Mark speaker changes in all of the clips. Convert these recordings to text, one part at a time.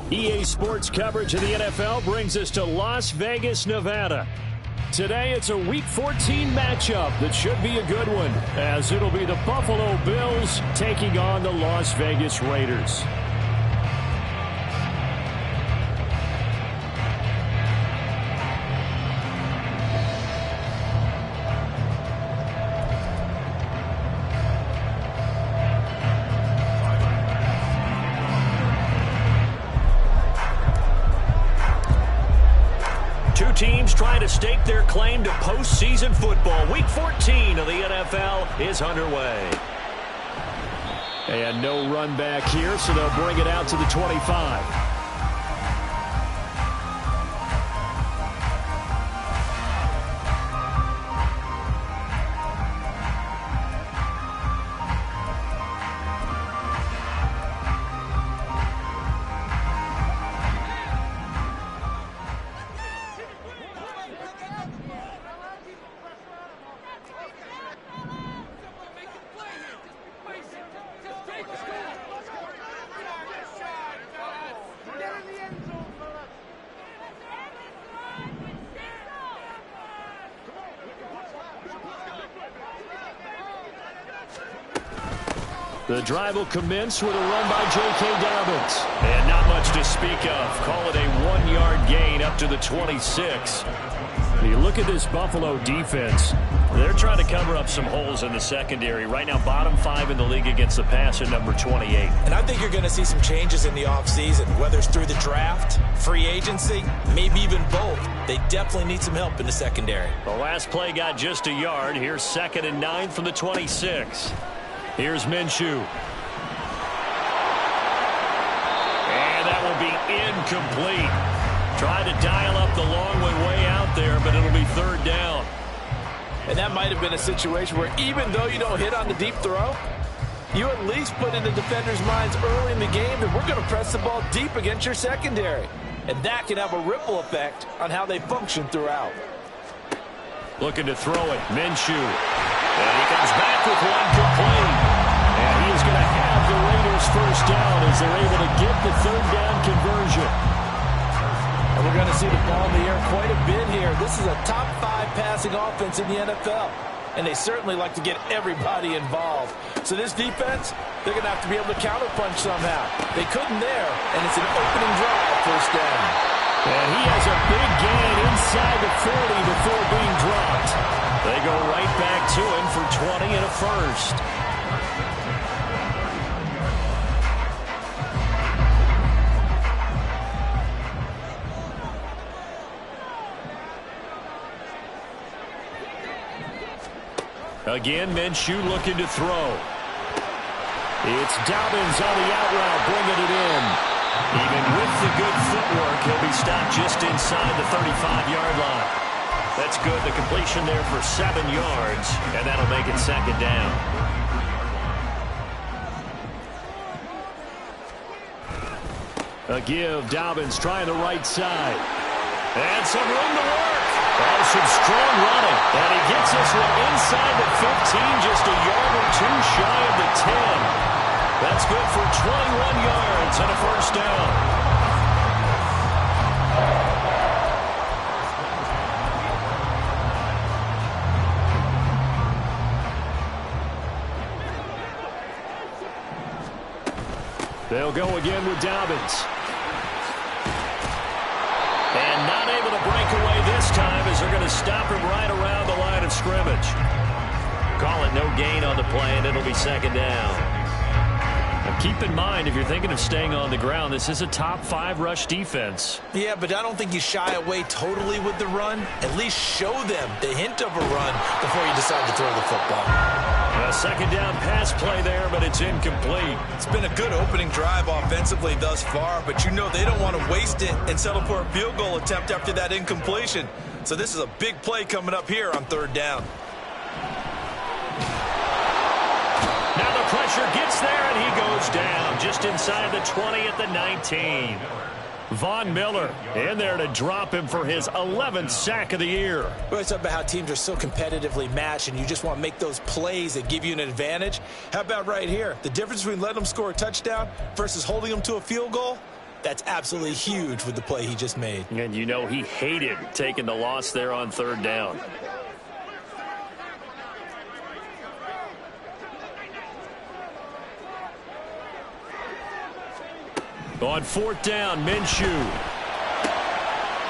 Speaker 1: EA Sports coverage of the NFL brings us to Las Vegas, Nevada. Today, it's a Week 14 matchup that should be a good one, as it'll be the Buffalo Bills taking on the Las Vegas Raiders. Teams trying to stake their claim to postseason football. Week 14 of the NFL is underway. And no run back here, so they'll bring it out to the 25. The drive will commence with a run by J.K. Dobbins. And not much to speak of. Call it a 1-yard gain up to the 26. You look at this Buffalo defense. They're trying to cover up some holes in the secondary. Right now, bottom 5 in the league against the pass at number 28.
Speaker 2: And I think you're going to see some changes in the offseason, whether it's through the draft, free agency, maybe even both. They definitely need some help in the secondary.
Speaker 1: The last play got just a yard. Here's 2nd and 9 from the 26. Here's Minshew. And that will be incomplete. Tried to dial up the long way out there, but it'll be 3rd down.
Speaker 2: And that might have been a situation where even though you don't hit on the deep throw, you at least put in the defender's minds early in the game that we're going to press the ball deep against your secondary. And that can have a ripple effect on how they function throughout.
Speaker 1: Looking to throw it, Minshew. And he comes back with one complete. And he is going to have the Raiders first down as they're able to get the 3rd down conversion.
Speaker 2: And we're going to see the ball in the air quite a bit here. This is a top 5 passing offense in the NFL. And they certainly like to get everybody involved. So this defense, they're going to have to be able to counterpunch somehow. They couldn't there, and it's an opening drive, first down.
Speaker 1: And he has a big gain inside the 40 before being dropped. They go right back to him for 20 and a first. Again, Minshew looking to throw. It's Dobbins on the out route, bringing it in. Even with the good footwork, he'll be stopped just inside the 35-yard line. That's good. The completion there for 7 yards, and that'll make it 2nd down. A give. Dobbins trying the right side. And some room to work. Oh, some strong running. And he gets this one inside the 15, just a yard or 2 shy of the 10. That's good for 21 yards and a first down. They'll go again with Dobbins. And not able to break away this time as they're going to stop him right around the line of scrimmage. Call it no gain on the play, and it'll be 2nd down. Now keep in mind, if you're thinking of staying on the ground, this is a top 5 rush defense.
Speaker 2: Yeah, but I don't think you shy away totally with the run. At least show them the hint of a run before you decide to throw the football.
Speaker 1: A 2nd down pass play there, but it's incomplete.
Speaker 2: It's been a good opening drive offensively thus far, but you know they don't want to waste it and settle for a field goal attempt after that incompletion. So this is a big play coming up here on 3rd down.
Speaker 1: Now the pressure gets there, and he goes down just inside the 20 at the 19. Von Miller in there to drop him for his 11th sack of the year.
Speaker 2: We always talk about how teams are so competitively matched and you just want to make those plays that give you an advantage. How about right here? The difference between letting them score a touchdown versus holding them to a field goal? That's absolutely huge with the play he just made.
Speaker 1: And you know he hated taking the loss there on third down. On fourth down, Minshew.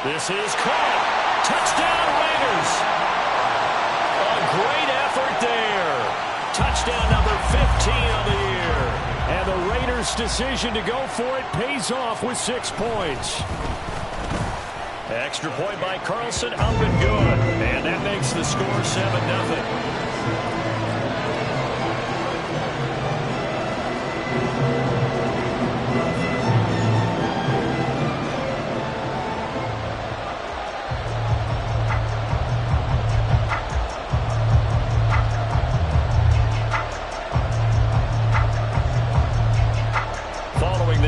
Speaker 1: This is caught. Touchdown, Raiders. A great effort there. Touchdown number 15 on the year. And the Raiders' decision to go for it pays off with 6 points. Extra point by Carlson, up and good. And that makes the score 7-0.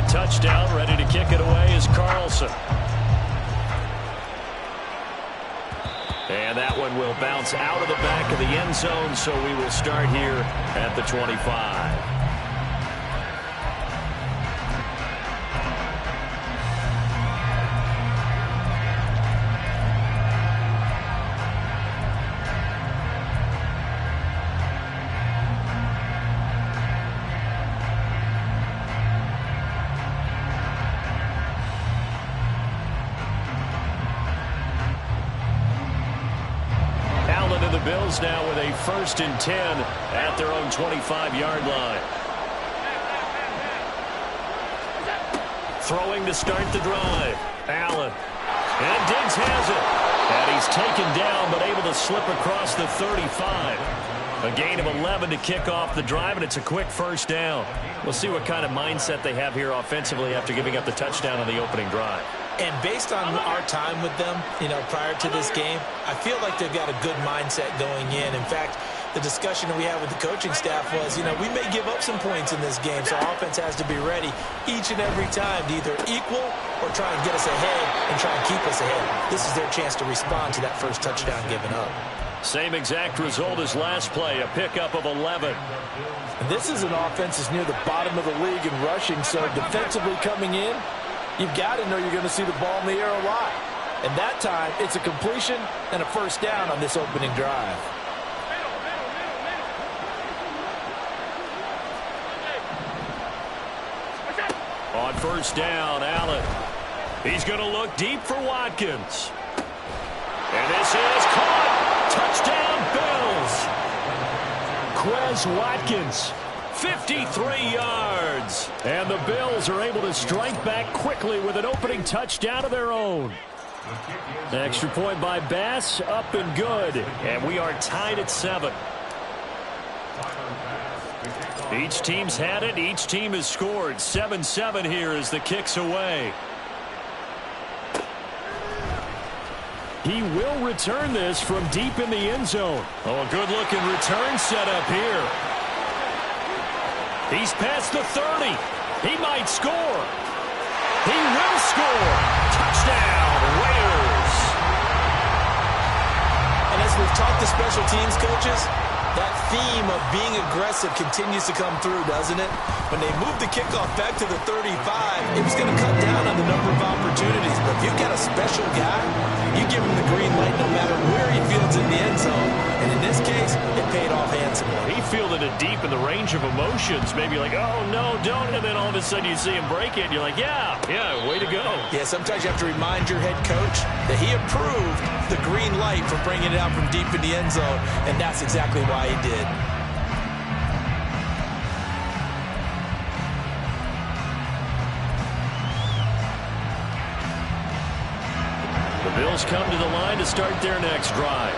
Speaker 1: Touchdown, ready to kick it away is Carlson. And that one will bounce out of the back of the end zone, so we will start here at the 25. Bills now with a 1st and 10 at their own 25-yard line. Throwing to start the drive. Allen. And Diggs has it. And he's taken down but able to slip across the 35. A gain of 11 to kick off the drive, and it's a quick 1st down. We'll see what kind of mindset they have here offensively after giving up the touchdown on the opening drive.
Speaker 2: And based on our time with them, prior to this game, I feel like they've got a good mindset going in. In fact, the discussion that we had with the coaching staff was, we may give up some points in this game, so our offense has to be ready each and every time to either equal or try and get us ahead and try and keep us ahead. This is their chance to respond to that first touchdown given up.
Speaker 1: Same exact result as last play, a pickup of 11.
Speaker 2: And this is an offense that's near the bottom of the league in rushing, so defensively coming in, you've got to know you're going to see the ball in the air a lot. And that time, it's a completion and a 1st down on this opening drive.
Speaker 1: On 1st down, Allen. He's going to look deep for Watkins. And this is caught. Touchdown, Bills. Quez Watkins. 53 yards. And the Bills are able to strike back quickly with an opening touchdown of their own. Extra point by Bass, up and good. And we are tied at 7. Each team's had it. Each team has scored. 7-7 here as the kick's away. He will return this from deep in the end zone. Oh, a good-looking return set up here. He's past the 30. He might score. He will score. Touchdown, Raiders.
Speaker 2: And as we've talked to special teams coaches, that theme of being aggressive continues to come through, doesn't it? When they moved the kickoff back to the 35, it was going to cut down on the number of opportunities. But if you've got a special guy, you give him the green light no matter where he fields in the end zone. And in this case, it paid off handsomely.
Speaker 1: He fielded it deep in the range of emotions. Maybe like, oh, no, don't. And then all of a sudden you see him break it, and you're like, yeah, way to go.
Speaker 2: Yeah, sometimes you have to remind your head coach that he approved the green light for bringing it out from deep in the end zone, and that's exactly why he did.
Speaker 1: The Bills come to the line to start their next drive.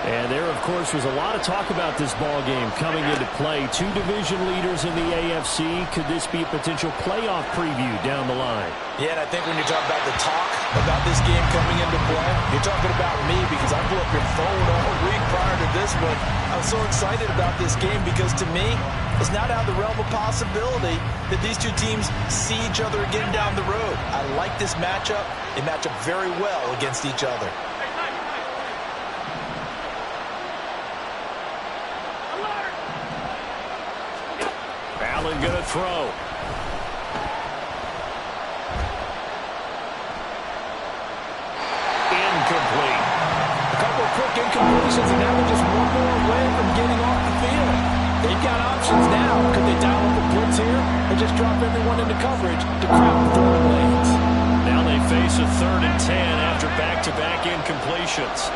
Speaker 1: And there, of course, was a lot of talk about this ball game coming into play. 2 division leaders in the AFC. Could this be a potential playoff preview down the line?
Speaker 2: Yeah, and I think when you talk about the talk about this game coming into play, you're talking about me because I blew up your phone all week prior to this one. I was so excited about this game because to me, it's not out of the realm of possibility that these two teams see each other again down the road. I like this matchup. They match up very well against each other.
Speaker 1: Allen going to throw.
Speaker 2: quick incompletions, and now they're just one more away from getting off the field. They've got options now. Could they dial up a blitz here or just drop everyone into coverage to crowd the throwing lanes?
Speaker 1: Now they face a 3rd and 10 after back-to-back incompletions.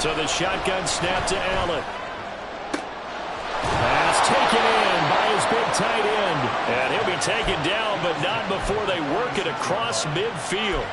Speaker 1: So the shotgun snap to Allen. Pass taken in by his big tight end. And he'll be taken down, but not before they work it across midfield.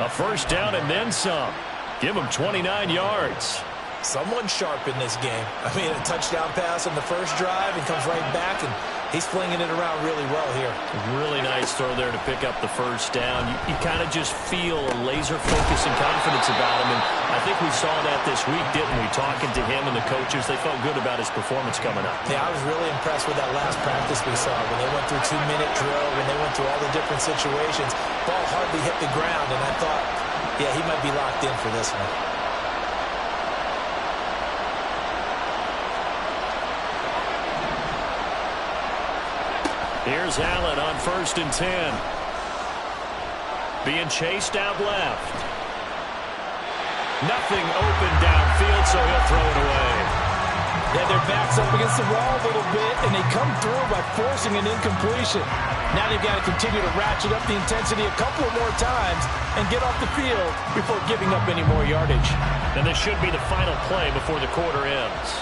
Speaker 1: A first down and then some. Give him 29 yards.
Speaker 2: Someone sharp in this game. I mean, a touchdown pass on the first drive and comes right back, and he's flinging it around really well here.
Speaker 1: Really nice throw there to pick up the first down. You kind of just feel a laser focus and confidence about him, and I think we saw that this week, didn't we? Talking to him and the coaches, they felt good about his performance coming up.
Speaker 2: Yeah, I was really impressed with that last practice we saw when they went through 2-minute drill, when they went through all the different situations. Ball hardly hit the ground, and I thought, yeah, he might be locked in for this one.
Speaker 1: Here's Allen on 1st and 10. Being chased out left. Nothing open downfield, so he'll throw it away.
Speaker 2: Yeah, their back's up against the wall a little bit, and they come through by forcing an incompletion. Now they've got to continue to ratchet up the intensity a couple of more times and get off the field before giving up any more yardage.
Speaker 1: And this should be the final play before the quarter ends.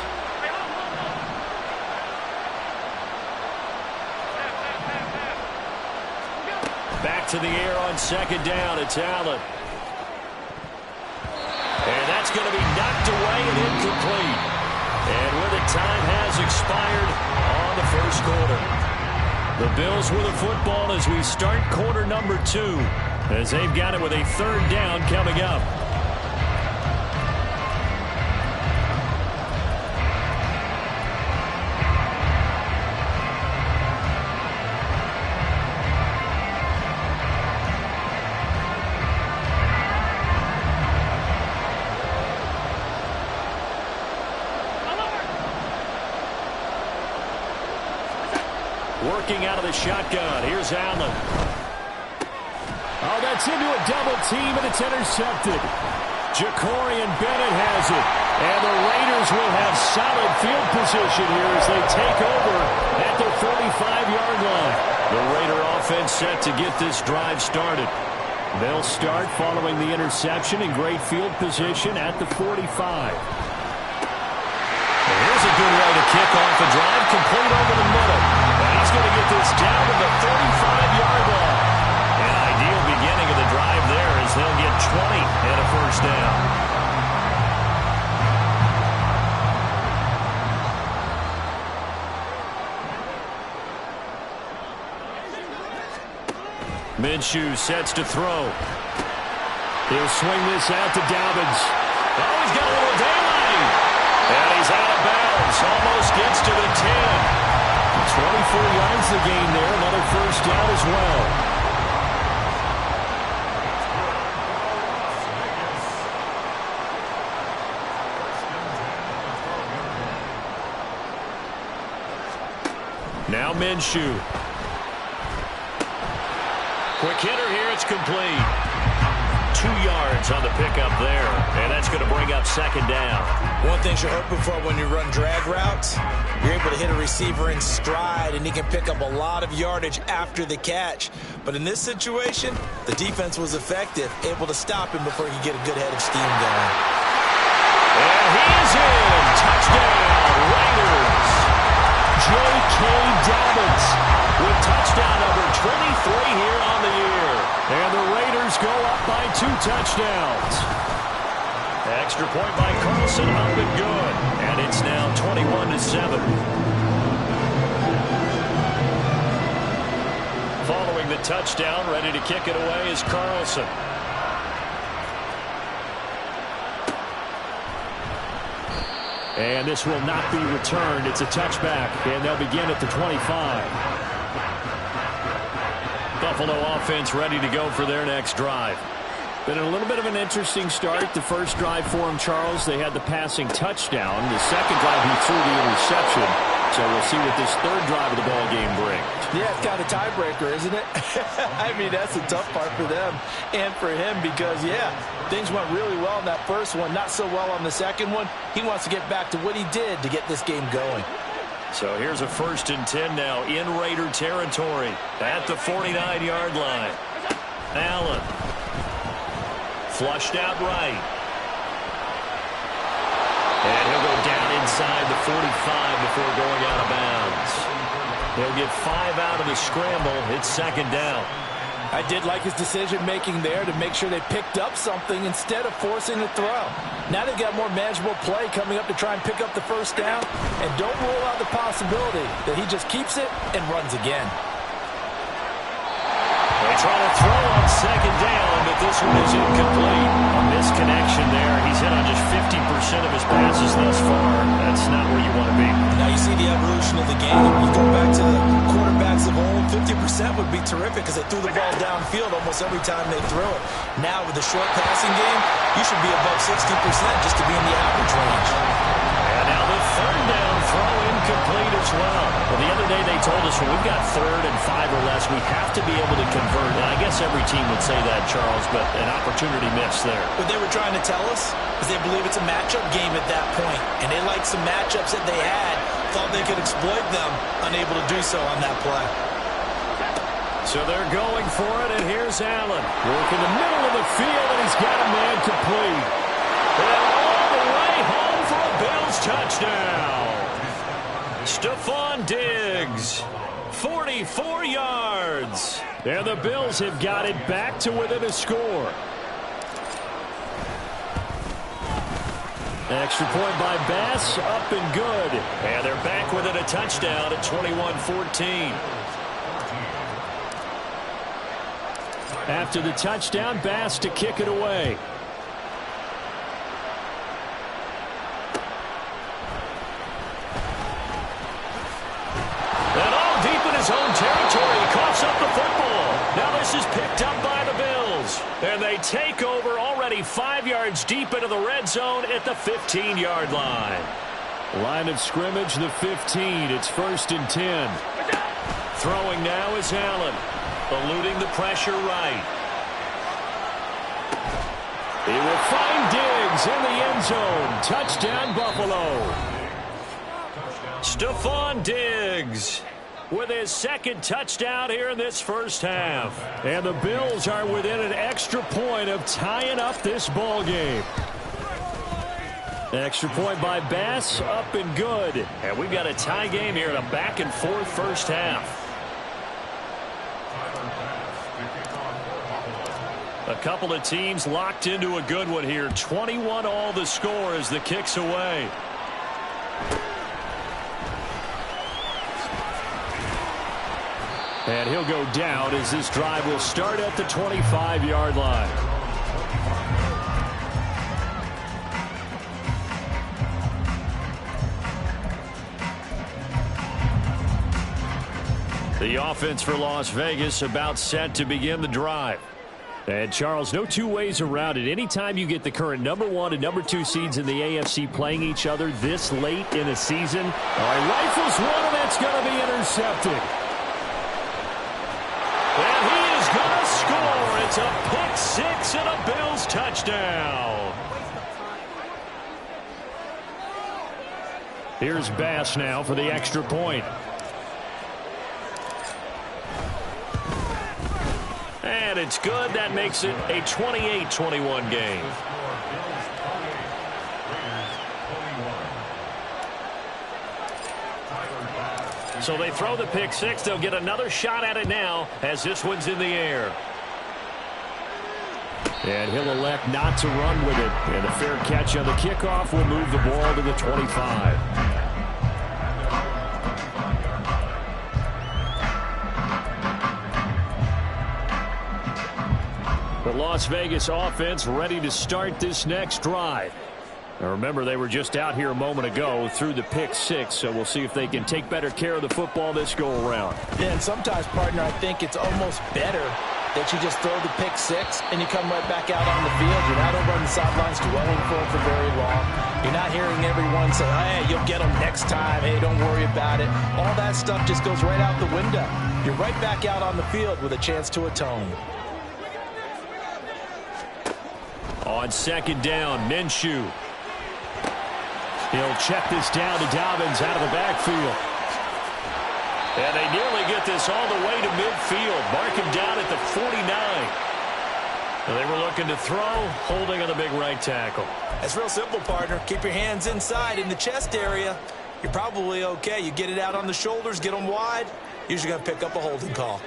Speaker 1: Back to the air on 2nd down. It's Allen. And that's going to be knocked away and incomplete. And with it, time has expired on the first quarter. The Bills with the football as we start quarter number 2, as they've got it with a 3rd down coming up. Working out of the shotgun. Here's Allen. Oh, that's into a double team, and it's intercepted. Jacorian Bennett has it. And the Raiders will have solid field position here as they take over at their 45-yard line. The Raider offense set to get this drive started. They'll start following the interception in great field position at the 45. Here's a good way to kick off a drive, complete over the middle. And he's going to get this down to the 35-yard line. An ideal beginning of the drive there as they'll get 20 and a first down. Minshew sets to throw. He'll swing this out to Dobbins. Oh, he's got a little daylight. And he's out of bounds. Almost gets to the 10. 24 yards the gain there. Another first down as well. Now Minshew. Quick hitter here. It's complete. 2 yards on the pickup there. And that's going to bring up 2nd down.
Speaker 2: One thing you're hoping for when you run drag routes, you're able to hit a receiver in stride, and he can pick up a lot of yardage after the catch. But in this situation, the defense was effective, able to stop him before he could get a good head of steam going.
Speaker 1: And he's in. Touchdown, Raiders. J.K. Dobbins with touchdown number 23 here on the year. And the Raiders go up by 2 touchdowns. Extra point by Carlson, up and good. And it's now 21-7. Following the touchdown, ready to kick it away is Carlson. And this will not be returned. It's a touchback, and they'll begin at the 25. Buffalo offense ready to go for their next drive. Been a little bit of an interesting start. The first drive for him, Charles, they had the passing touchdown. The second drive, he threw the interception. So we'll see what this third drive of the ball game brings.
Speaker 2: Yeah, it's kind of a tiebreaker, isn't it? I mean, that's the tough part for them and for him because, yeah, things went really well in that first one, not so well on the second one. He wants to get back to what he did to get this game going.
Speaker 1: So here's a 1st and 10 now in Raider territory at the 49-yard line. Allen. Flushed out right. And he'll go down inside the 45 before going out of bounds. He'll get 5 out of the scramble. It's 2nd down.
Speaker 2: I did like his decision-making there to make sure they picked up something instead of forcing the throw. Now they've got more manageable play coming up to try and pick up the 1st down. And don't rule out the possibility that he just keeps it and runs again.
Speaker 1: They try to throw on 2nd down, but this one is incomplete. A misconnection there. He's hit on just 50% of his passes thus far. That's not where you want to be.
Speaker 2: Now you see the evolution of the game. You go back to the quarterbacks of old, 50% would be terrific because they threw the ball downfield almost every time they threw it. Now with the short passing game, you should be above 60% just to be in the average range.
Speaker 1: And now the 3rd down throw incomplete as well. Well, the other day they told us when we've got 3rd and 5 or less, we have to be able to convert. And I guess every team would say that, Charles, but an opportunity missed there.
Speaker 2: What they were trying to tell us is they believe it's a matchup game at that point. And they liked some matchups that they had, thought they could exploit them, unable to do so on that play.
Speaker 1: So they're going for it, and here's Allen. Working the middle of the field, and he's got a man complete. And all the way home for a Bills touchdown. Stephon Diggs, 44 yards. And the Bills have got it back to within a score. Extra point by Bass, up and good. And they're back within a touchdown at 21-14. After the touchdown, Bass to kick it away. And all deep in his own territory, he coughs up the football. Now this is picked up by the Bills. And they take over already 5 yards deep into the red zone at the 15-yard line. Line of scrimmage, the 15. It's 1st and 10. Throwing now is Allen. Eluding the pressure right. He will find Diggs in the end zone. Touchdown, Buffalo. Stephon Diggs with his 2nd touchdown here in this first half. And the Bills are within an extra point of tying up this ball game. Extra point by Bass, up and good. And we've got a tie game here in a back-and-forth first half. A couple of teams locked into a good one here. 21 all the score as the kick's away. And he'll go down as this drive will start at the 25-yard line. The offense for Las Vegas about set to begin the drive. And, Charles, no two ways around it. Anytime you get the current number 1 and number 2 seeds in the AFC playing each other this late in a season, all right, rifles one, and that's going to be intercepted. And he is going to score. It's a pick 6 and a Bills touchdown. Here's Bass now for the extra point. And it's good. That makes it a 28-21 game. So they throw the pick 6. They'll get another shot at it now as this one's in the air. And he'll elect not to run with it. And a fair catch on the kickoff will move the ball to the 25. The Las Vegas offense ready to start this next drive. Now remember, they were just out here a moment ago through the pick 6, so we'll see if they can take better care of the football this go-around.
Speaker 2: Yeah, and sometimes, partner, I think it's almost better that you just throw the pick six and you come right back out on the field. You're not over on the sidelines dwelling for it for very long. You're not hearing everyone say, hey, you'll get them next time. Hey, don't worry about it. All that stuff just goes right out the window. You're right back out on the field with a chance to atone.
Speaker 1: On second down, Minshew. He'll check this down to Dobbins out of the backfield. And they nearly get this all the way to midfield. Mark him down at the 49. And they were looking to throw, holding on the big right tackle.
Speaker 2: That's real simple, partner. Keep your hands inside in the chest area. You're probably okay. You get it out on the shoulders, get them wide. Usually going to pick up a holding call.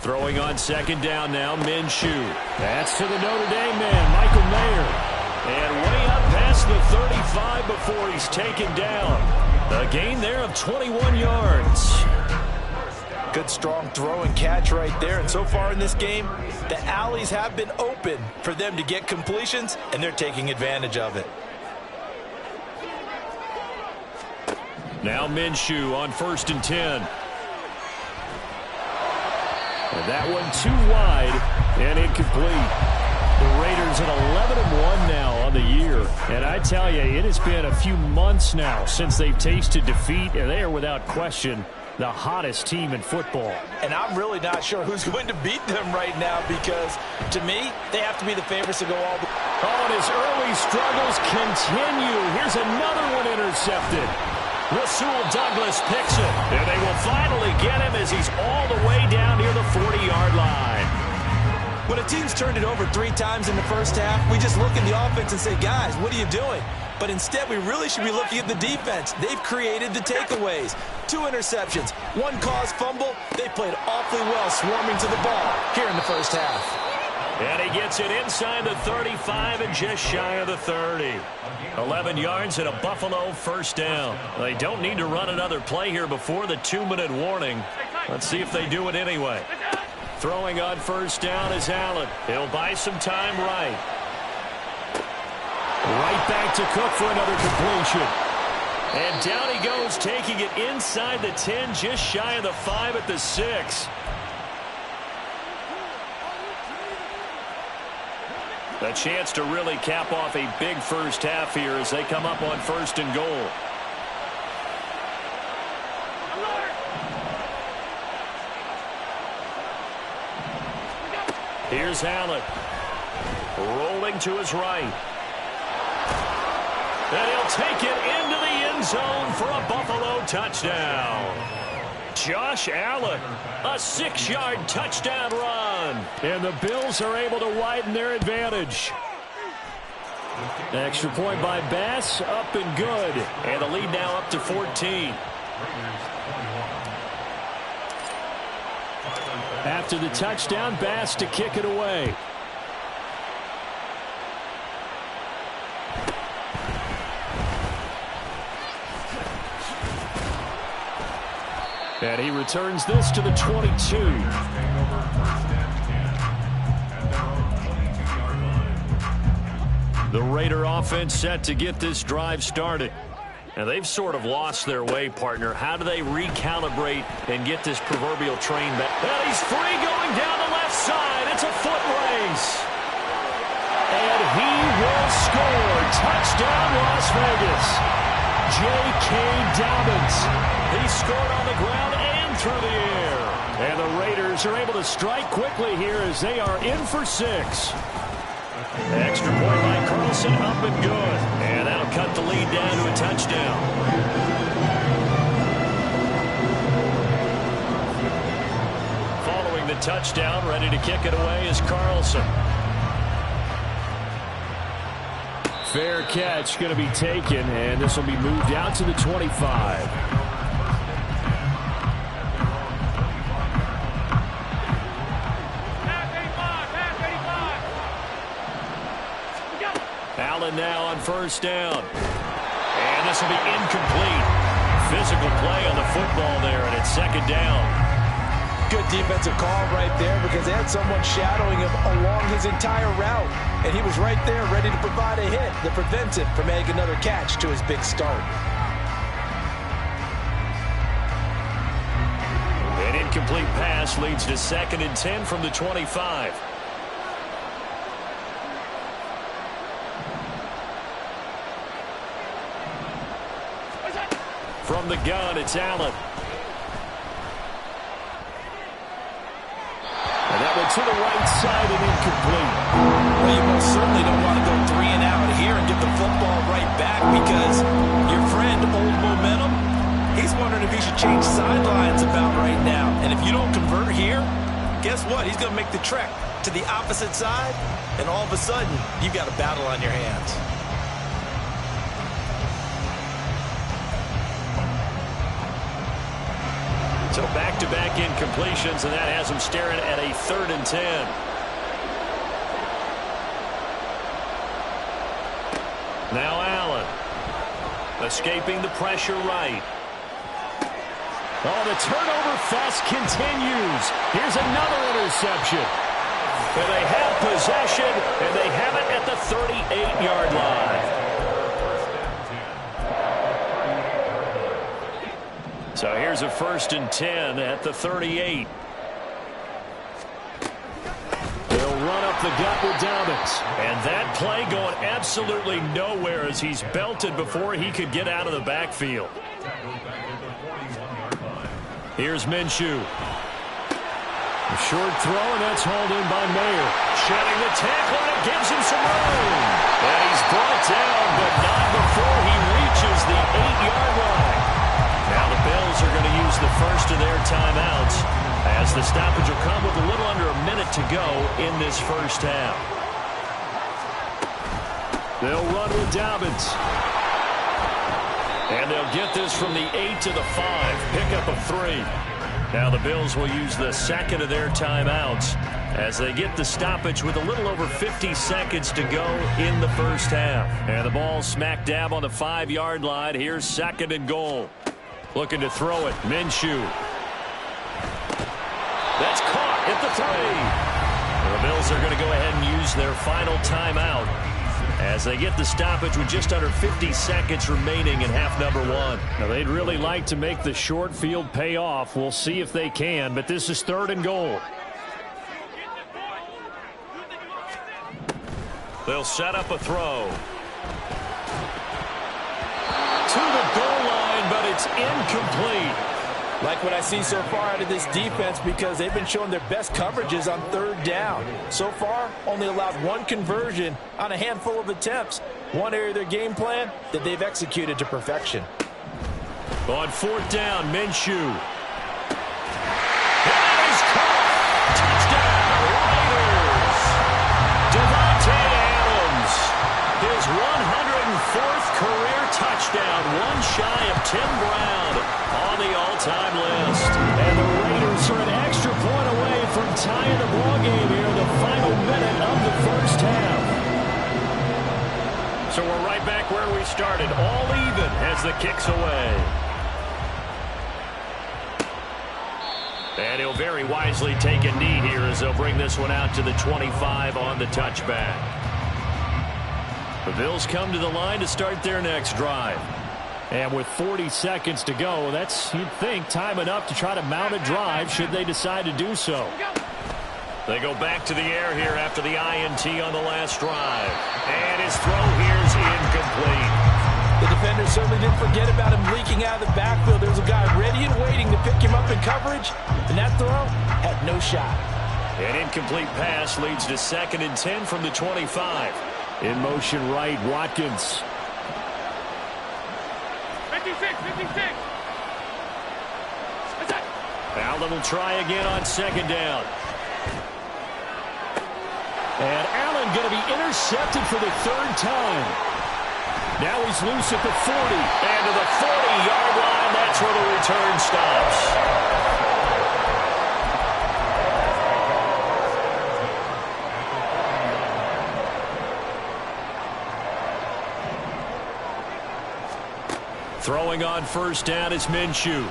Speaker 1: Throwing on second down now, Minshew. That's to the Notre Dame man, Michael Mayer. And way up past the 35 before he's taken down. A gain there of 21 yards.
Speaker 2: Good strong throw and catch right there. And so far in this game, the alleys have been open for them to get completions, and they're taking advantage of it.
Speaker 1: Now Minshew on 1st and 10. And that one too wide and incomplete. The Raiders at 11-1 now on the year. And I tell you, it has been a few months now since they've tasted defeat, and they are without question the hottest team in football.
Speaker 2: And I'm really not sure who's going to beat them right now because, to me, they have to be the favorites to go all the way.
Speaker 1: Oh, and his early struggles continue. Here's another one intercepted. Rasul Douglas picks it, and they will finally get him as he's all the way down near the 40-yard line.
Speaker 2: When a team's turned it over 3 times in the first half, we just look at the offense and say, guys, what are you doing? But instead, we really should be looking at the defense. They've created the takeaways. 2 interceptions, 1 caused fumble. They played awfully well swarming to the ball here in the first half.
Speaker 1: And he gets it inside the 35 and just shy of the 30. 11 yards and a Buffalo first down. They don't need to run another play here before the 2-minute warning. Let's see if they do it anyway. Throwing on first down is Allen. He'll buy some time right. Right back to Cook for another completion. And down he goes, taking it inside the 10, just shy of the 5 at the 6. A chance to really cap off a big first half here as they come up on 1st and goal. Here's Allen. Rolling to his right. And he'll take it into the end zone for a Buffalo touchdown. Josh Allen, a 6-yard touchdown run. And the Bills are able to widen their advantage. Extra point by Bass, up and good. And the lead now up to 14. After the touchdown, Bass to kick it away. And he returns this to the 22. The Raider offense set to get this drive started. And they've sort of lost their way, partner. How do they recalibrate and get this proverbial train back? And he's free going down the left side. It's a foot race. And he will score. Touchdown, Las Vegas. J.K. Dobbins. He scored on the ground and through the air. And the Raiders are able to strike quickly here as they are in for 6. Extra point by Carlson, up and good. And that'll cut the lead down to a touchdown. Following the touchdown, ready to kick it away is Carlson. Fair catch going to be taken, and this will be moved out to the 25. Allen now on first down. And this will be incomplete. Physical play on the football there, and it's second down.
Speaker 2: Good defensive call right there because they had someone shadowing him along his entire route. And he was right there ready to provide a hit that prevents him from making another catch to his big start.
Speaker 1: incomplete pass leads to 2nd and 10 from the 25. From the gun, it's Allen. And that one to the right side and incomplete.
Speaker 2: Well, you most certainly don't want to go 3 and out here and get the football right back, because your friend, Old Momentum, he's wondering if he should change sidelines about right now. And if you don't convert here, guess what? He's going to make the trek to the opposite side, and all of a sudden, you've got a battle on your hands.
Speaker 1: So back-to-back incompletions, and that has him staring at a 3rd and 10. Now Allen. Escaping the pressure right. Oh, the turnover fest continues. Here's another interception. And they have possession, and they have it at the 38-yard line. So here's a 1st and 10 at the 38. They'll run up the gut with Dobbins. And that play going absolutely nowhere as he's belted before he could get out of the backfield. Here's Minshew. A short throw, and that's hauled in by Mayer. Shedding the tackle, and it gives him some room. And he's brought down, but not before he reaches the 8-yard line. Now the Bills are going to use the first of their timeouts, as the stoppage will come with a little under a minute to go in this first half. They'll run with Dobbins. And they'll get this from the 8 to the 5. Pickup of 3. Now the Bills will use the second of their timeouts as they get the stoppage with a little over 50 seconds to go in the first half. And the ball smack dab on the 5-yard line. Here's 2nd and goal. Looking to throw it. Minshew. That's caught at the 3. The Bills are going to go ahead and use their final timeout as they get the stoppage with just under 50 seconds remaining in half number 1.
Speaker 3: Now, they'd really like to make the short field pay off. We'll see if they can, but this is 3rd and goal.
Speaker 1: They'll set up a throw. To the goal line, but it's incomplete.
Speaker 2: Like what I see so far out of this defense, because they've been showing their best coverages on 3rd down. So far, only allowed 1 conversion on a handful of attempts. One area of their game plan that they've executed to perfection.
Speaker 1: On 4th down, Minshew. That is caught. Touchdown, Raiders. Devontae Adams. His 104th career touchdown, one shy of Tim Brown on the all-time list.
Speaker 3: And the Raiders are an extra point away from tying the ballgame here in the final minute of the first half.
Speaker 1: So we're right back where we started, all even as the kick's away. And he'll very wisely take a knee here as they'll bring this one out to the 25 on the touchback. The Bills come to the line to start their next drive.
Speaker 3: And with 40 seconds to go, that's, you'd think, time enough to try to mount a drive should they decide to do so.
Speaker 1: They go back to the air here after the INT on the last drive. And his throw here's incomplete.
Speaker 2: The defender certainly didn't forget about him leaking out of the backfield. There's a guy ready and waiting to pick him up in coverage, and that throw had no shot.
Speaker 1: An incomplete pass leads to 2nd and 10 from the 25.
Speaker 3: In motion right, Watkins.
Speaker 4: 56.
Speaker 1: Allen will try again on 2nd down.
Speaker 3: And Allen going to be intercepted for the 3rd time. Now he's loose at the 40.
Speaker 1: And to the 40-yard line, that's where the return stops. Throwing on 1st down is Minshew.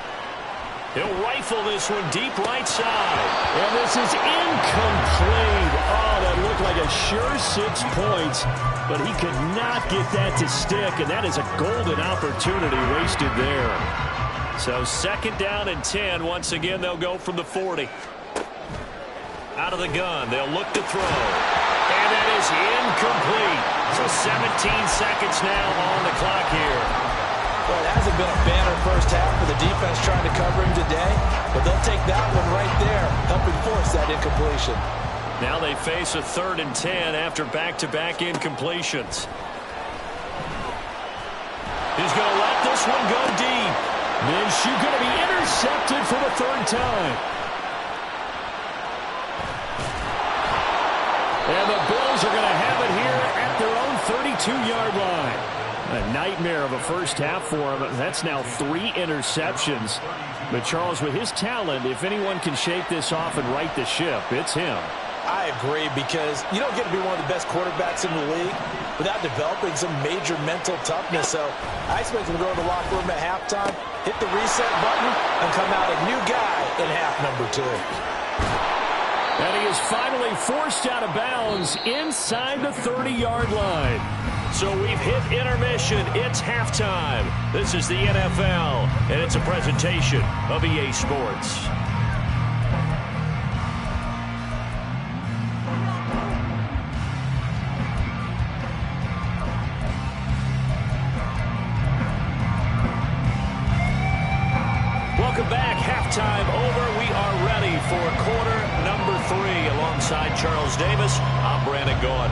Speaker 1: He'll rifle this one deep right side.
Speaker 3: And this is incomplete. Oh, that looked like a sure 6 points, but he could not get that to stick, and that is a golden opportunity wasted there.
Speaker 1: So 2nd down and 10. Once again, they'll go from the 40. Out of the gun, they'll look to throw. And that is incomplete. So 17 seconds now on the clock here.
Speaker 2: Well, it hasn't been a banner first half for the defense trying to cover him today, but they'll take that one right there, helping force that incompletion.
Speaker 1: Now they face a 3rd and 10 after back-to-back incompletions. He's going to let this one go deep.
Speaker 3: Minshew going to be intercepted for the 3rd time. And the Bills are going to have it here at their own 32-yard line. A nightmare of a first half for him. That's now 3 interceptions. But Charles, with his talent, if anyone can shake this off and right the ship, it's him.
Speaker 2: I agree, because you don't get to be one of the best quarterbacks in the league without developing some major mental toughness. So I expect him to go to the locker room at halftime, hit the reset button, and come out a new guy in half number 2.
Speaker 3: And he is finally forced out of bounds inside the 30-yard line.
Speaker 1: So we've hit intermission. It's halftime. This is the NFL, and it's a presentation of EA Sports. Welcome back. Halftime over. We are ready for quarter number 3. Alongside Charles Davis, I'm Brandon Gaudin.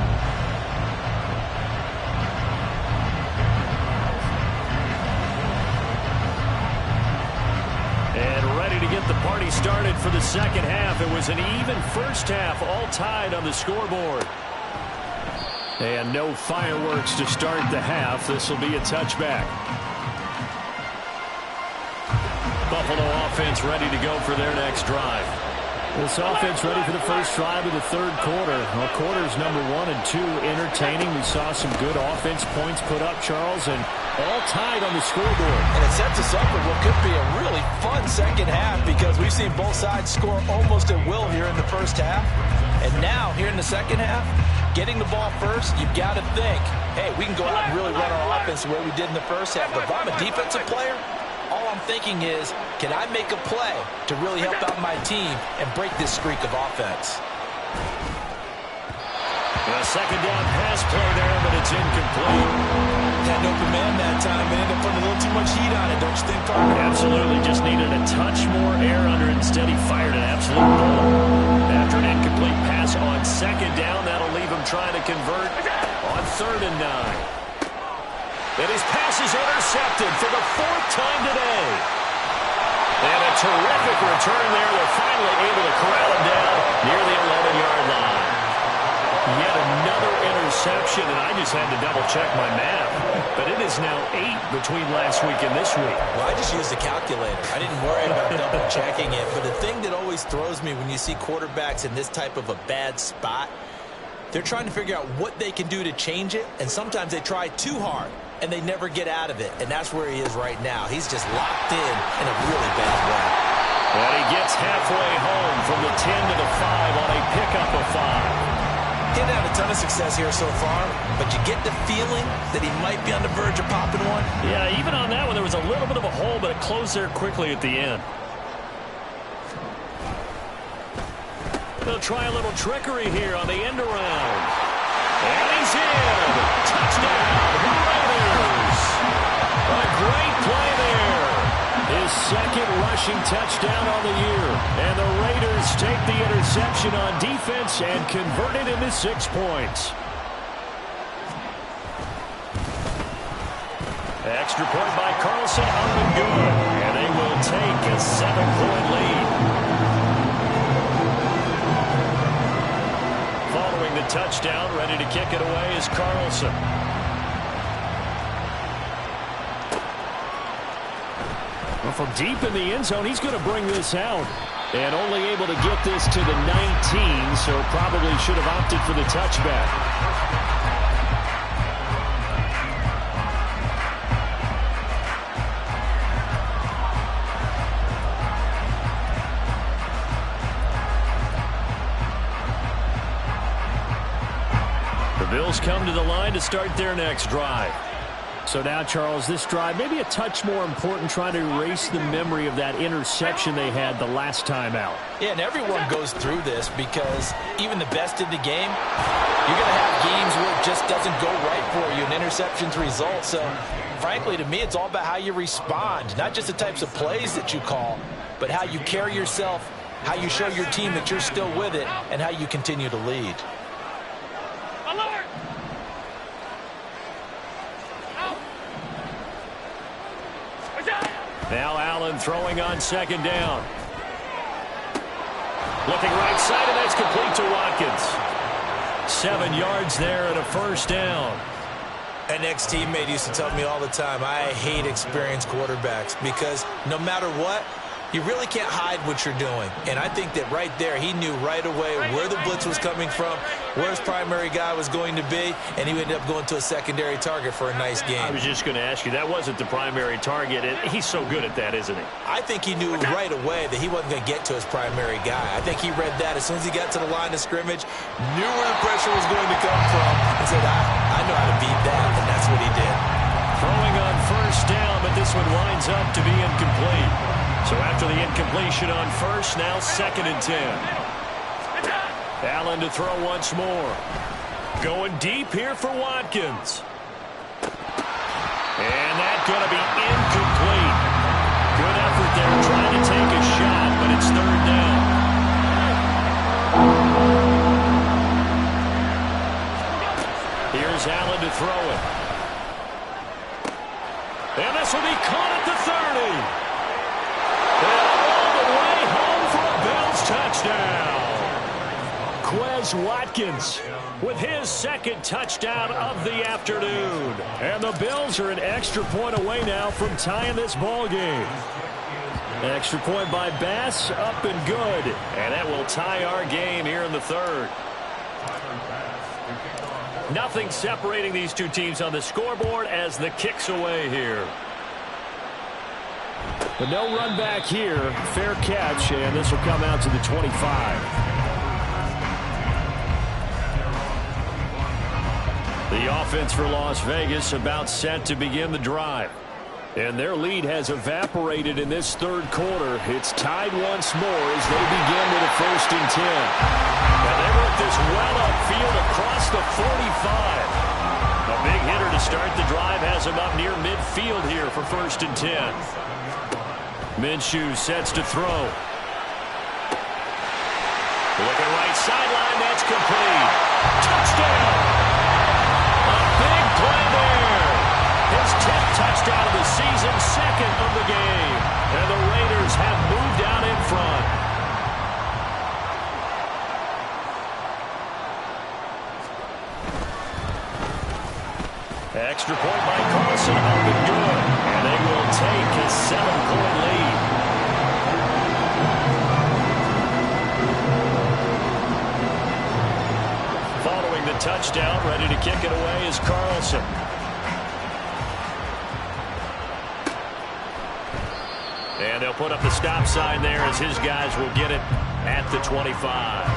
Speaker 1: And ready to get the party started for the second half. It was an even first half, all tied on the scoreboard. And no fireworks to start the half. This will be a touchback. Buffalo offense ready to go for their next drive.
Speaker 3: This offense ready for the first drive of the 3rd quarter. Well, quarters number 1 and 2 entertaining. We saw some good offense points put up, Charles, and all tied on the scoreboard.
Speaker 2: And it sets us up for what could be a really fun second half, because we've seen both sides score almost at will here in the first half. And now, here in the second half, getting the ball first, you've got to think, hey, we can go out and really run our offense the way we did in the first half. But if I'm a defensive player, all I'm thinking is, can I make a play to really help out my team and break this streak of offense?
Speaker 1: A second down pass play there, but it's incomplete.
Speaker 2: Had an open man that time and ended up putting a little too much heat on it, don't you think, Parker?
Speaker 1: Absolutely. Just needed a touch more air under it. Instead, he fired an absolute bullet. After an incomplete pass on second down, that'll leave him trying to convert on 3rd and 9. And his pass is intercepted for the 4th time today. And a terrific return there. They're finally able to corral him down near the 11-yard line. Yet another interception, and I just had to double-check my math. But it is now 8 between last week and this week.
Speaker 2: Well, I just used a calculator. I didn't worry about double-checking it. But the thing that always throws me when you see quarterbacks in this type of a bad spot, they're trying to figure out what they can do to change it, and sometimes they try too hard, and they never get out of it. And that's where he is right now. He's just locked in a really bad way.
Speaker 1: And he gets halfway home from the 10 to the 5 on a pickup of 5.
Speaker 2: He hasn't had a ton of success here so far, but you get the feeling that he might be on the verge of popping one.
Speaker 1: Yeah, even on that one, there was a little bit of a hole, but it closed there quickly at the end. They'll try a little trickery here on the end around. And he's in. Touchdown, Raiders. A great play there. His 2nd rushing touchdown on the year. And the Raiders take the interception on defense and convert it into 6 points. Extra point by Carlson up and good. And they will take a 7-point lead. Following the touchdown, ready to kick it away is Carlson. Well, from deep in the end zone, he's going to bring this out. And only able to get this to the 19, so probably should have opted for the touchback. The Bills come to the line to start their next drive.
Speaker 3: So now, Charles, this drive maybe a touch more important, trying to erase the memory of that interception they had the last time out.
Speaker 2: Yeah, and everyone goes through this because even the best in the game, you're going to have games where it just doesn't go right for you, and interceptions result. So, frankly, to me, it's all about how you respond, not just the types of plays that you call, but how you carry yourself, how you show your team that you're still with it, and how you continue to lead.
Speaker 3: Now Allen throwing on second down. Looking right side, and that's complete to Watkins. 7 yards there and a first down.
Speaker 2: An ex-teammate used to tell me all the time, I hate experienced quarterbacks because no matter what, you really can't hide what you're doing. And I think that right there, he knew right away where the blitz was coming from, where his primary guy was going to be, and he ended up going to a secondary target for a nice game.
Speaker 3: I was just going to ask you, that wasn't the primary target. He's so good at that, isn't he?
Speaker 2: I think he knew right away that he wasn't going to get to his primary guy. I think he read that as soon as he got to the line of scrimmage, knew where the pressure was going to come from, and said, I know how to beat that, and that's what he did.
Speaker 3: Throwing on first down, but this one winds up to be incomplete. So after the incompletion on first, now 2nd and 10. Allen to throw once more. Going deep here for Watkins. And that's going to be incomplete. Good effort there trying to take a shot, but it's 3rd down. Here's Allen to throw it. And this will be caught at the 30. All the way home for a Bills touchdown. Quez Watkins with his 2nd touchdown of the afternoon. And the Bills are an extra point away now from tying this ball game. An extra point by Bass, up and good. And that will tie our game here in the 3rd. Nothing separating these two teams on the scoreboard as the kick's away here. But no run back here. Fair catch, and this will come out to the 25. The offense for Las Vegas about set to begin the drive. And their lead has evaporated in this 3rd quarter. It's tied once more as they begin with a 1st and 10. And they work this well upfield across the 45. A big hitter to start the drive has him up near midfield here for 1st and 10. Minshew sets to throw. Looking right sideline, that's complete. Touchdown! A big play there. His 10th touchdown of the season, 2nd of the game. And the Raiders have moved out in front. Extra point by Carlson, up and good. And they will take a 7-point lead. Following the touchdown, ready to kick it away is Carlson. And they'll put up the stop sign there as his guys will get it at the 25.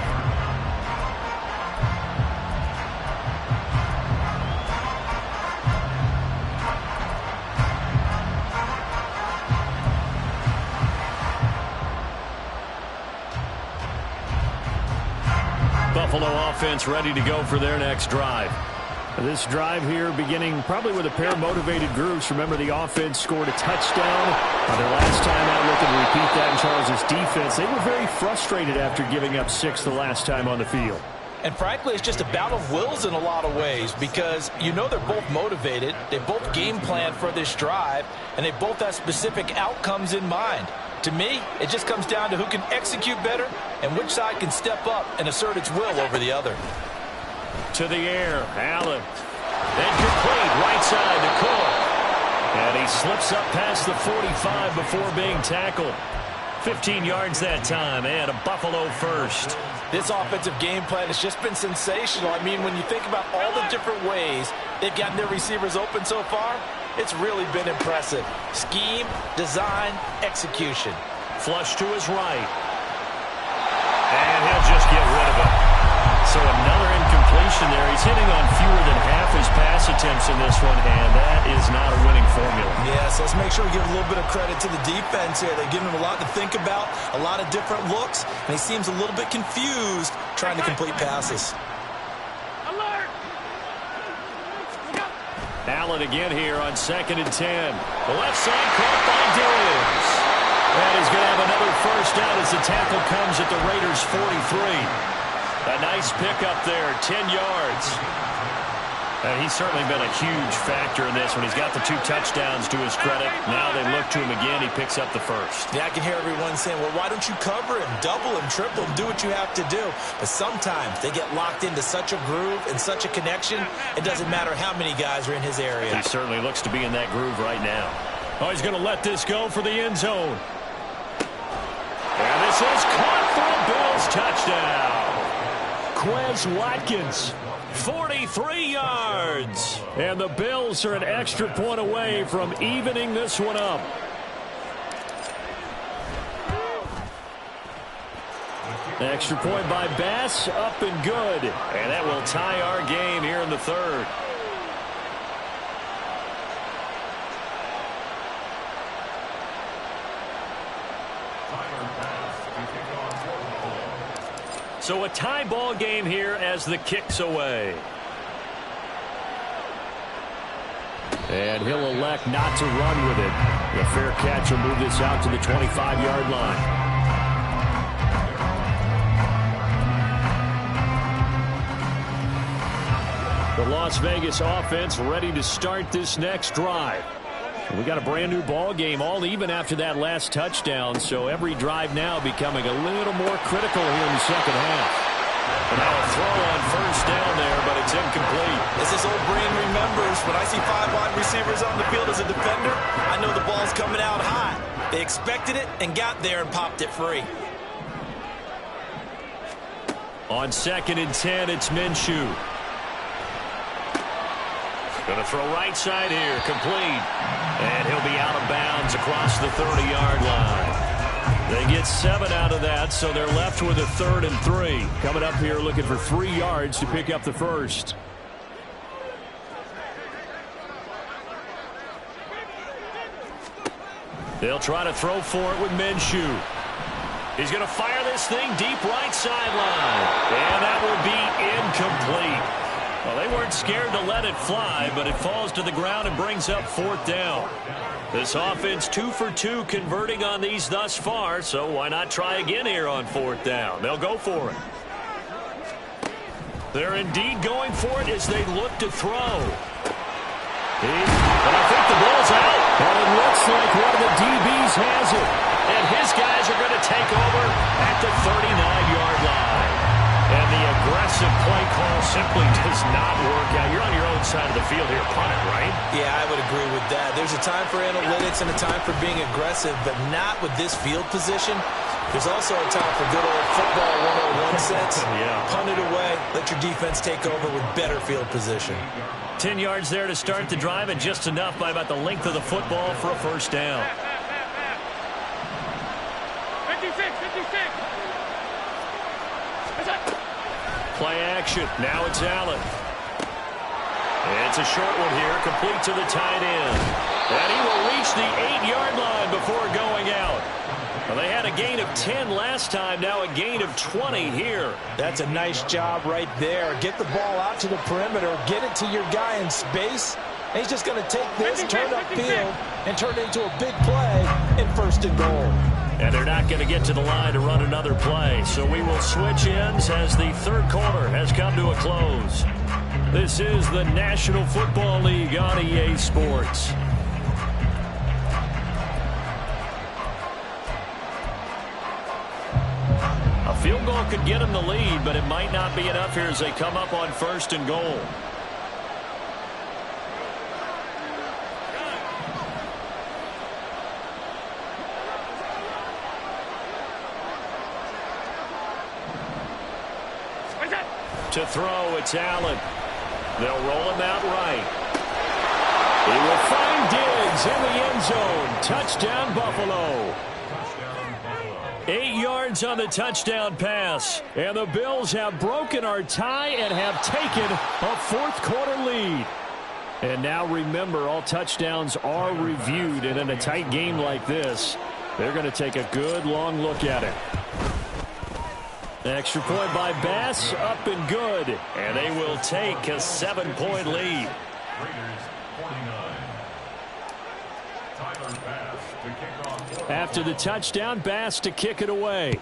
Speaker 3: Buffalo offense ready to go for their next drive. This drive here beginning probably with a pair of motivated groups. Remember, the offense scored a touchdown their last time out. Looking to repeat that in Charles' defense. They were very frustrated after giving up 6 the last time on the field.
Speaker 2: And frankly, it's just a battle of wills in a lot of ways because you know they're both motivated. They both game plan for this drive, and they both have specific outcomes in mind. To me, it just comes down to who can execute better and which side can step up and assert its will over the other.
Speaker 3: To the air, Allen. Then complete, right side to Cook. And he slips up past the 45 before being tackled. 15 yards that time, and a Buffalo first.
Speaker 2: This offensive game plan has just been sensational. I mean, when you think about all the different ways they've gotten their receivers open so far, it's really been impressive. Scheme, design, execution.
Speaker 3: Flush to his right. And he'll just get rid of it. So another incomplete
Speaker 1: completion there. He's hitting on fewer than half his pass attempts in this one, and that is not a winning formula.
Speaker 2: Yeah, so let's make sure we give a little bit of credit to the defense here. They've given him a lot to think about, a lot of different looks, and he seems a little bit confused trying to complete passes.
Speaker 3: Allen again here on 2nd and 10. The left side caught by Diggs. And he's going to have another first down as the tackle comes at the Raiders' 43. A nice pickup there, 10 yards. And he's certainly been a huge factor in this when he's got the 2 touchdowns to his credit. Now they look to him again. He picks up the first.
Speaker 2: Yeah, I can hear everyone saying, well, why don't you cover him, double him, triple him, do what you have to do. But sometimes they get locked into such a groove and such a connection, it doesn't matter how many guys are in his area.
Speaker 3: He certainly looks to be in that groove right now. Oh, he's going to let this go for the end zone. And this is caught for a Bills touchdown. Quez Watkins, 43 yards. And the Bills are an extra point away from evening this one up. Extra point by Bass, up and good. And that will tie our game here in the third. So a tie ball game here as the kick's away. And he'll elect not to run with it. The fair catch will move this out to the 25-yard line. The Las Vegas offense ready to start this next drive. We got a brand new ball game, all even after that last touchdown, so every drive now becoming a little more critical here in the second half. And now a throw on first down there, but it's incomplete.
Speaker 2: As his old brain remembers, when I see 5 wide receivers on the field as a defender, I know the ball's coming out high. They expected it and got there and popped it free.
Speaker 3: On 2nd and 10, it's Minshew. Going to throw right side here, complete. And he'll be out of bounds across the 30-yard line. They get 7 out of that, so they're left with a 3rd and 3. Coming up here looking for 3 yards to pick up the first. They'll try to throw for it with Minshew. He's going to fire this thing deep right sideline. And that will be incomplete. Well, they weren't scared to let it fly, but it falls to the ground and brings up 4th down. This offense 2 for 2 converting on these thus far, so why not try again here on 4th down? They'll go for it. They're indeed going for it as they look to throw. And I think the ball's out. And it looks like one of the DBs has it. And his guys are going to take over at the 39-yard line. And the aggressive play call simply does not work out. You're on your own side of the field here, punt it, right?
Speaker 2: Yeah, I would agree with that. There's a time for analytics and a time for being aggressive, but not with this field position. There's also a time for good old football 101 sense.
Speaker 3: Yeah.
Speaker 2: Punt it away. Let your defense take over with better field position.
Speaker 3: 10 yards there to start the drive, and just enough by about the length of the football for a first down.
Speaker 4: 56.
Speaker 3: Play action. Now it's Allen. It's a short one here, complete to the tight end. And he will reach the 8-yard line before going out. Well, they had a gain of 10 last time, now a gain of 20 here.
Speaker 2: That's a nice job right there. Get the ball out to the perimeter, get it to your guy in space. And he's just going to take this, turn upfield, and turn it into a big play in 1st and goal.
Speaker 3: And they're not going to get to the line to run another play. So we will switch ends as the third quarter has come to a close. This is the National Football League on EA Sports. A field goal could get them the lead, but it might not be enough here as they come up on 1st and goal. To throw, it's Allen. They'll roll him out right. He will find Diggs in the end zone. Touchdown, Buffalo. 8 yards yards on the touchdown pass. And the Bills have broken our tie and have taken a fourth-quarter lead. And now remember, all touchdowns are reviewed, and in a tight game like this, they're going to take a good long look at it. Extra point by Bass, up and good.
Speaker 1: And they will take a 7-point lead.
Speaker 3: After the touchdown, Bass to kick it away.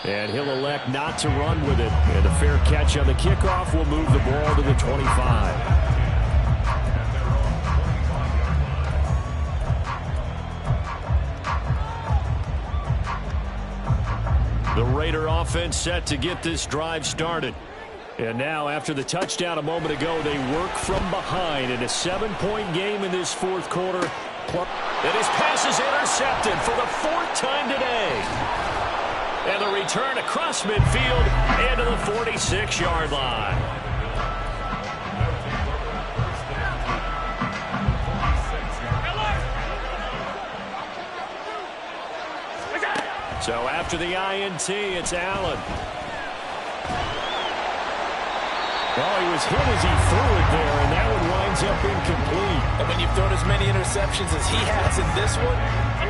Speaker 3: And he'll elect not to run with it. And a fair catch on the kickoff will move the ball to the 25. The Raider offense set to get this drive started. And now, after the touchdown a moment ago, they work from behind in a 7-point game in this fourth quarter.
Speaker 1: And his pass is intercepted for the fourth time today. And the return across midfield and to the 46-yard line.
Speaker 3: So after the INT, it's Allen. Oh, he was hit as he threw it there, and that one winds up incomplete.
Speaker 2: And when you've thrown as many interceptions as he has in this one,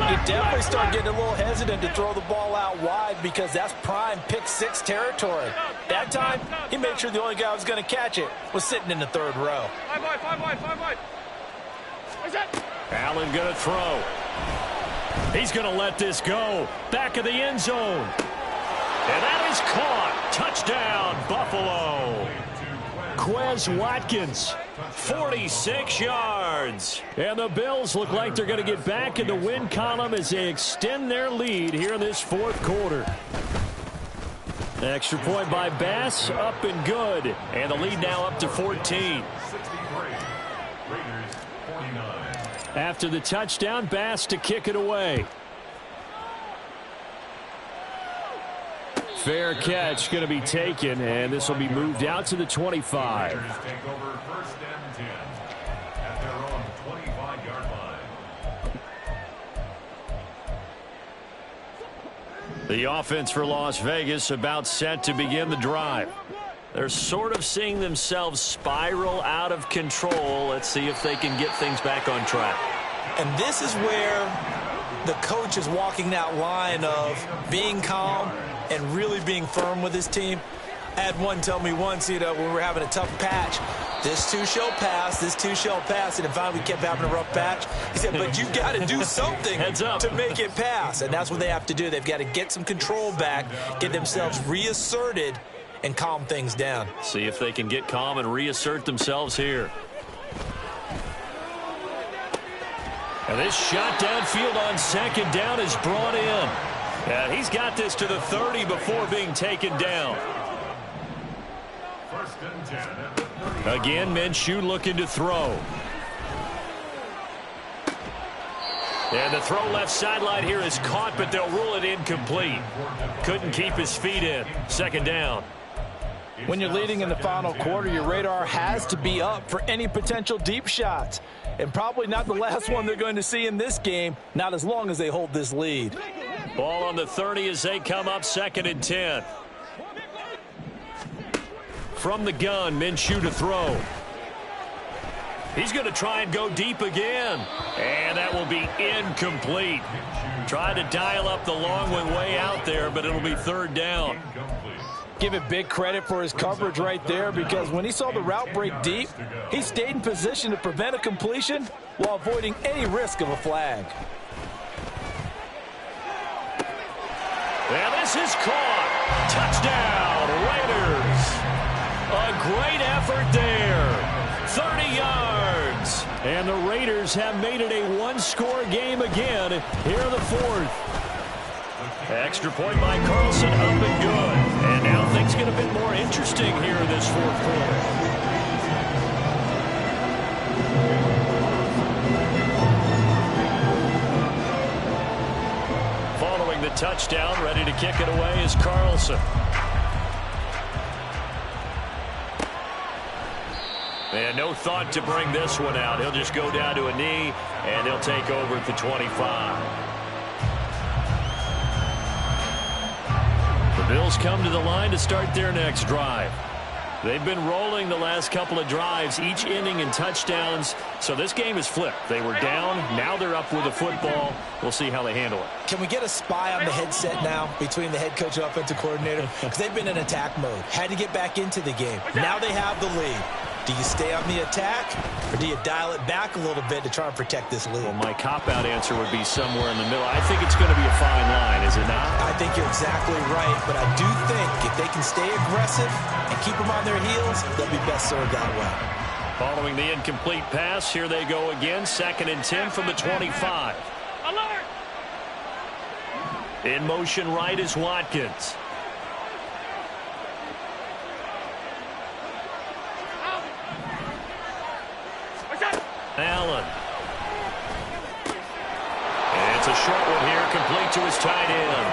Speaker 2: you definitely start getting a little hesitant to throw the ball out wide because that's prime pick-6 territory. That time, he made sure the only guy who was going to catch it was sitting in the third row.
Speaker 4: Five wide.
Speaker 3: Allen going to throw. He's going to let this go. Back of the end zone. And that is caught. Touchdown, Buffalo. Quez Watkins, 46 yards. And the Bills look like they're going to get back in the win column as they extend their lead here in this fourth quarter. Extra point by Bass, up and good. And the lead now up to 14. After the touchdown, Bass to kick it away. Fair catch going to be taken, and this will be moved out to the 25.
Speaker 5: Take over first and 10 at their own 25-yard line.
Speaker 1: The offense for Las Vegas about set to begin the drive. They're sort of seeing themselves spiral out of control. Let's see if they can get things back on track.
Speaker 2: And this is where the coach is walking that line of being calm and really being firm with his team. I had one tell me once, when we were having a tough patch, this too shall pass, this too shall pass, and finally we kept having a rough patch. He said, but you got to do something to make it pass, and that's what they have to do. They've got to get some control back, get themselves reasserted, and calm things down.
Speaker 1: See if they can get calm and reassert themselves here. And this shot downfield on second down is brought in. And he's got this to the 30 before being taken down.
Speaker 5: First and 10 at the 30.
Speaker 1: Again, Minshew looking to throw. And the throw left sideline here is caught, but they'll rule it incomplete. Couldn't keep his feet in. Second down.
Speaker 2: When you're leading in the final quarter, your radar has to be up for any potential deep shots. And probably not the last one they're going to see in this game, not as long as they hold this lead.
Speaker 1: Ball on the 30 as they come up second and 10. From the gun, Minshew to throw. He's going to try and go deep again. And that will be incomplete. Tried to dial up the long one way out there, but it'll be third down.
Speaker 2: Give it big credit for his coverage right there, because when he saw the route break deep, he stayed in position to prevent a completion while avoiding any risk of a flag.
Speaker 1: And this is caught. Touchdown, Raiders. A great effort there. 30 yards.
Speaker 3: And the Raiders have made it a one-score game again here in the fourth.
Speaker 1: Extra point by Carlson, up and good. And now things get a bit more interesting here in this fourth quarter. Following the touchdown, ready to kick it away is Carlson. And no thought to bring this one out. He'll just go down to a knee, and he'll take over at the 25. Bills come to the line to start their next drive. They've been rolling the last couple of drives, each inning in touchdowns. So this game is flipped. They were down. Now they're up with the football. We'll see how they handle it.
Speaker 2: Can we get a spy on the headset now between the head coach and offensive coordinator? Because they've been in attack mode. Had to get back into the game. Now they have the lead. Do you stay on the attack, or do you dial it back a little bit to try and protect this lead?
Speaker 1: Well, my cop-out answer would be somewhere in the middle. I think it's going to be a fine line, is it not?
Speaker 2: I think you're exactly right, but I do think if they can stay aggressive and keep them on their heels, they'll be best served that way.
Speaker 1: Following the incomplete pass, here they go again. 2nd and 10 from the 25.
Speaker 4: Alert!
Speaker 1: In motion right is Watkins. Allen. And it's a short one here, complete to his tight end.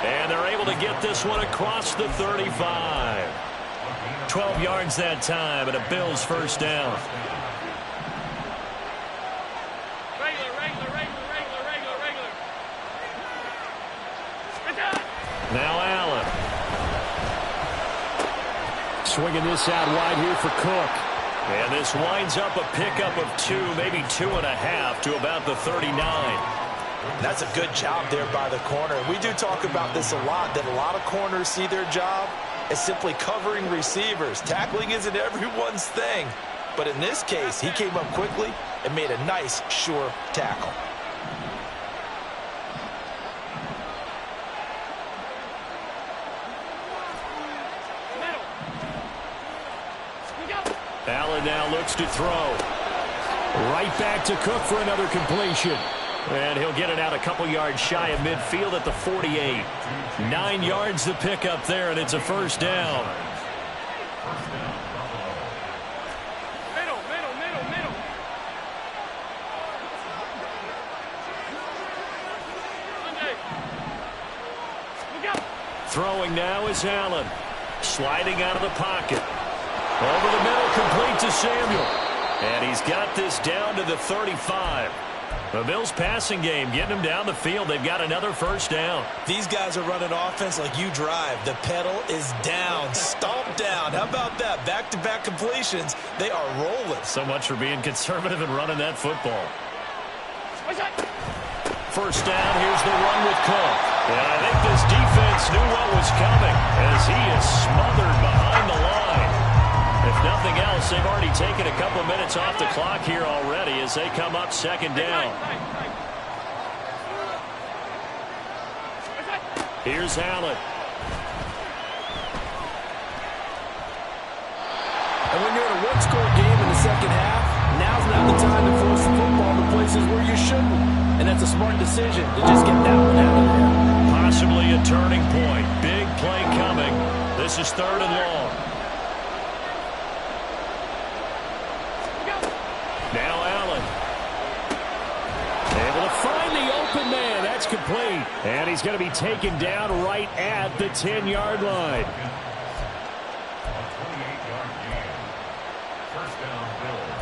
Speaker 1: And they're able to get this one across the 35. 12 yards that time, and a Bills first down. Now Allen.
Speaker 3: Swinging this out wide here for Cook.
Speaker 1: And this winds up a pickup of 2, maybe 2.5 to about the 39.
Speaker 2: That's a good job there by the corner. We do talk about this a lot, that a lot of corners see their job as simply covering receivers. Tackling isn't everyone's thing. But in this case, he came up quickly and made a nice, sure tackle.
Speaker 1: Allen now looks to throw.
Speaker 3: Right back to Cook for another completion.
Speaker 1: And he'll get it out a couple yards shy of midfield at the 48. 9 yards to pick up there, and it's a first down.
Speaker 4: Middle.
Speaker 1: Throwing now is Allen. Sliding out of the pocket. Over the middle, complete to Samuel. And he's got this down to the 35. The Bills passing game, getting them down the field. They've got another first down.
Speaker 2: These guys are running offense like you drive. The pedal is down, stomp down. How about that? Back-to-back completions. They are rolling.
Speaker 1: So much for being conservative and running that football. First down, here's the run with Cook. And I think this defense knew what was coming as he is smothered behind the line. If nothing else, they've already taken a couple minutes off the clock here already as they come up 2nd down. Here's Allen.
Speaker 2: And when you're in a one-score game in the second half, now's not the time to force the football to places where you shouldn't. And that's a smart decision to just get that one out of there.
Speaker 1: Possibly a turning point. Big play coming. This is 3rd and long. Now Allen.
Speaker 3: Able to find the open man. That's complete. And he's going to be taken down right at the 10-yard line.
Speaker 5: A 28-yard gain. First down, Bills.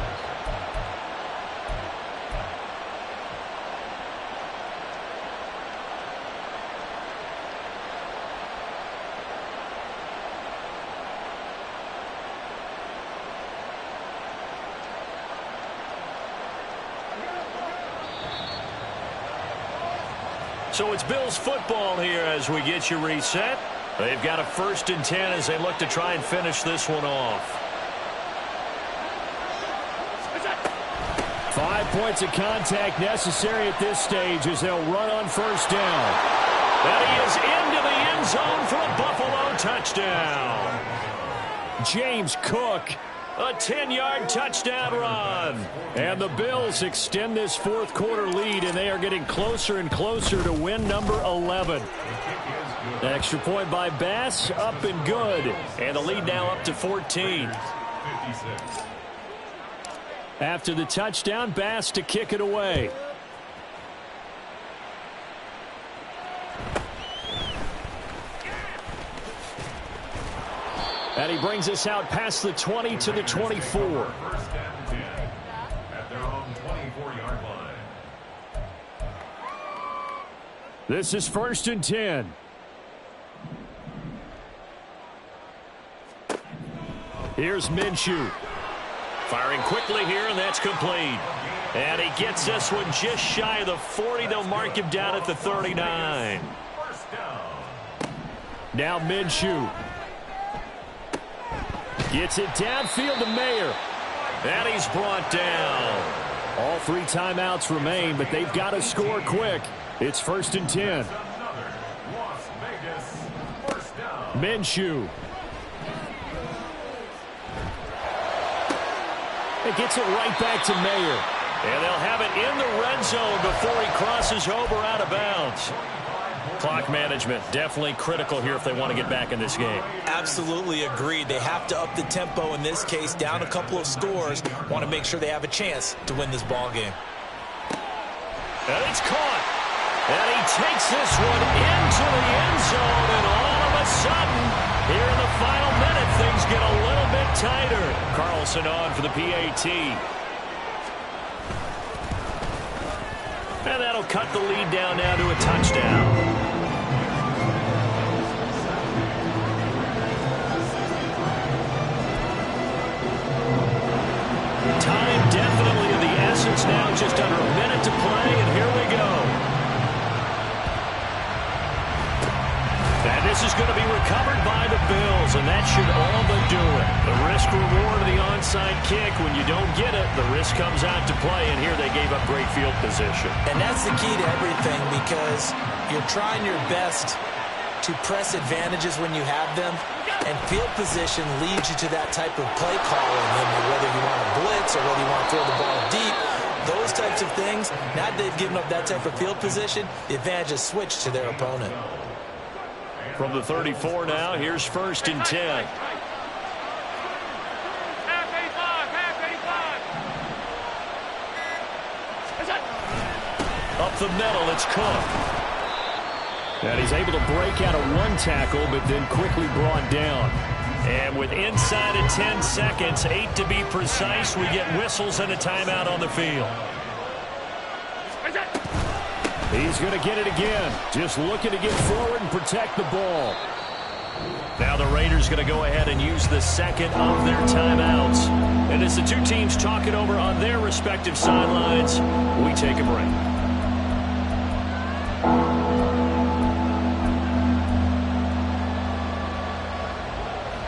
Speaker 1: So it's Bills football here as we get you reset. They've got a 1st and 10 as they look to try and finish this one off.
Speaker 3: 5 points of contact necessary at this stage as they'll run on first down.
Speaker 1: And he is into the end zone for a Buffalo touchdown.
Speaker 3: James Cook.
Speaker 1: A 10-yard touchdown run.
Speaker 3: And the Bills extend this 4th quarter lead, and they are getting closer and closer to win number 11. Extra point by Bass, up and good.
Speaker 1: And the lead now up to 14.
Speaker 5: 56.
Speaker 3: After the touchdown, Bass to kick it away. And he brings us out past the 20 to the 24.
Speaker 5: First and 10 at their own 24-yard line.
Speaker 3: This is 1st and 10. Here's Minshew.
Speaker 1: Firing quickly here, and that's complete. And he gets this one just shy of the 40. They'll mark him down at the 39.
Speaker 3: Now Minshew. Gets it downfield to Mayer.
Speaker 1: And he's brought down.
Speaker 3: All 3 timeouts remain, but they've got to score quick. It's 1st and 10. Minshew. It gets it right back to Mayer.
Speaker 1: And they'll have it in the red zone before he crosses over out of bounds. Clock management definitely critical here if they want to get back in this game.
Speaker 2: Absolutely agreed. They have to up the tempo in this case, down a couple of scores. Want to make sure they have a chance to win this ball game.
Speaker 1: And it's caught. And he takes this one into the end zone. And all of a sudden, here in the final minute, things get a little bit tighter. Carlson on for the PAT. And that'll cut the lead down now to a touchdown. Time definitely of the essence now, just under a minute to play, and here we go. And this is going to be recovered by the Bills, and that should all but do it. The risk-reward of the onside kick, when you don't get it, the risk comes out to play, and here they gave up great field position.
Speaker 2: And that's the key to everything, because you're trying your best to press advantages when you have them, and field position leads you to that type of play calling, whether you want to blitz or whether you want to throw the ball deep. Those types of things, now that they've given up that type of field position, the advantage is switched to their opponent.
Speaker 1: From the 34 now, here's 1st and 10. Up the middle, it's Cook.
Speaker 3: And he's able to break out of 1 tackle, but then quickly brought down.
Speaker 1: And with inside of 10 seconds, 8 to be precise, we get whistles and a timeout on the field.
Speaker 3: He's going to get it again. Just looking to get forward and protect the ball.
Speaker 1: Now the Raiders going to go ahead and use the second of their timeouts. And as the two teams talk it over on their respective sidelines, we take a break.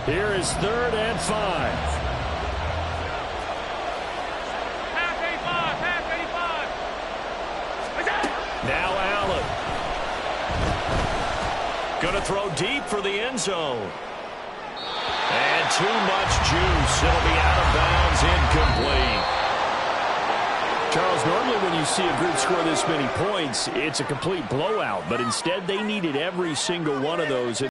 Speaker 3: Here is 3rd and 5.
Speaker 1: Now Allen. Going to throw deep for the end zone. And too much juice. It'll be out of bounds, incomplete.
Speaker 3: Charles, normally when you see a group score this many points, it's a complete blowout. But instead, they needed every single one of those.